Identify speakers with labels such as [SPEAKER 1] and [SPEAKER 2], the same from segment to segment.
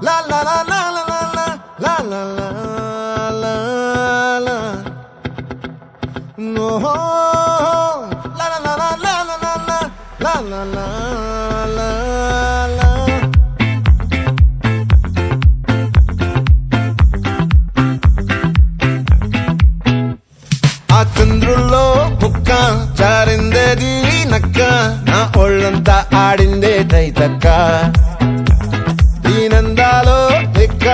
[SPEAKER 1] La la la la la la la la la la la. No, la la la la la la la la la la la la. ఆ చంద్రుల్లో బుక్క చారిందేది నక్క నా ఒళ్ళంతా ఆడిందే తైతక్క దీనందాలో తిక్క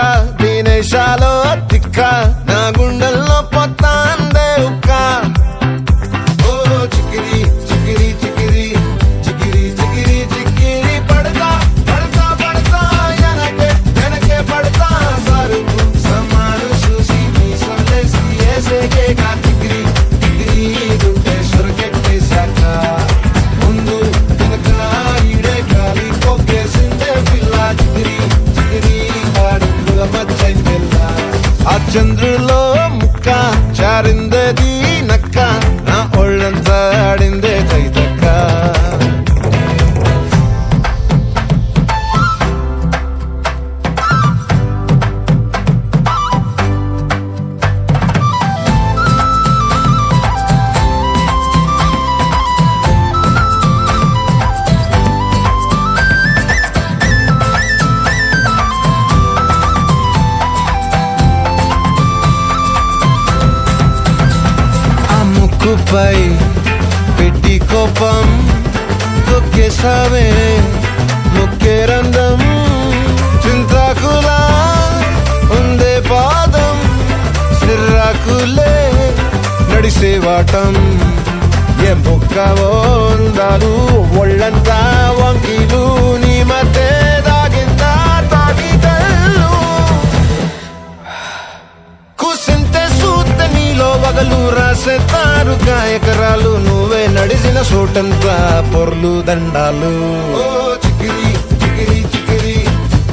[SPEAKER 1] దీనేశాలో తిక్క నా గుండెల్లో పొత్తాందే ఉక్క ఓ చికిరి చికిరి చికిరి చికిరి చికిరి చికిరి పడతా పడతా పడతా ఎనకే ఎనకే పడతా సరుకు సమాను చూసి మీ సొల్లేసి ఏసేకే కా చికిరి చికిరి దుంటే సురకెట్టేశాక ముందు వెనక ఈడే గాలి కొక్కేసిందే పిల్ల చికిరి చికిరి ఆడుల మచ్చైందెల్ల ఆ చంద్రులో ముక్క చారిందది నక్క నా ఒళ్ళంతా ఆడిందే కైతక్క ముక్కుపై పెట్టి కోపం తొక్కేసావే ముక్కే రంధం చింతాకులా ఉందే పాదం సిర్రాకులే నడిసే వాటం ఏ ముక్కవో ఉందాలు ఒళ్ళంతా వంకీలు నీ మధ్య దాగిందా తాగిదల్లు కూసింతే సూత్తే నీలో వగలు రాసేతారు గాయకరాలు నువ్వే నడిసిన చోటంతా పొర్లు దండాలు ఓ చికిరి చికిరి చికిరి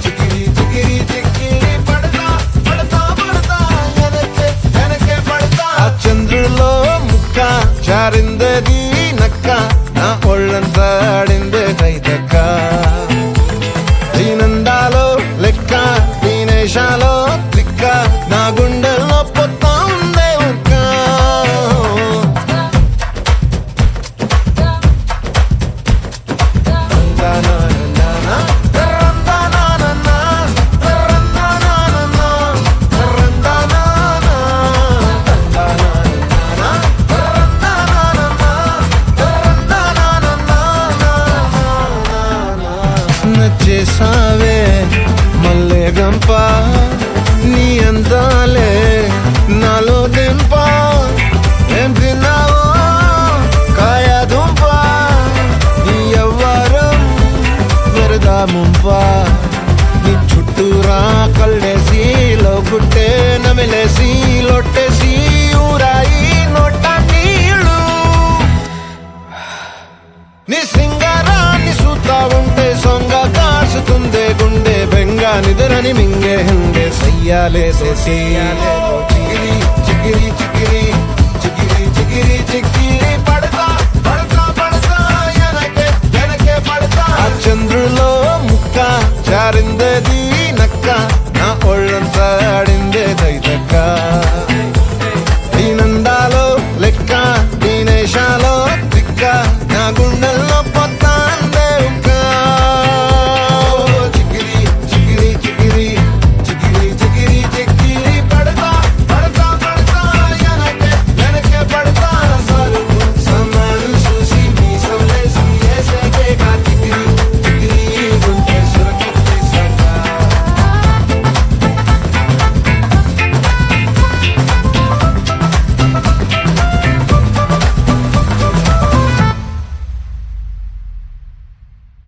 [SPEAKER 1] చికిరి చికిరి చికిరి పడతా పడతా పడతా ఎనకే ఎనకే పడతా ఆ చంద్రులో ముక్క చారిందది నక్క నా ఒళ్ళంతా ఆడిందే కైతక్క దీనందాలో లెక్క దీనేశాలో తిక్క నా గుండెల్లో పొత్తా ఉందే ఉక్క నచ్చేసావే మల్లె గంప నీ అందాలే నాలో దింప ఏం తిన్నావో కాయ దుంప నీ ఎవ్వరం వెరదా ముంప నీ చుట్టూరా కళ్ళేసి లోగుట్టే నమిలేసి లొట్టేసి ఊరాయి నోట నీళ్ళు నీ సింగారాన్ని చూస్తా ఉంటే సొంగ కాసుతుందే గుండె బెంగ నిద్రని మింగే హంగే సయ్యాలే చికిరి చికిరి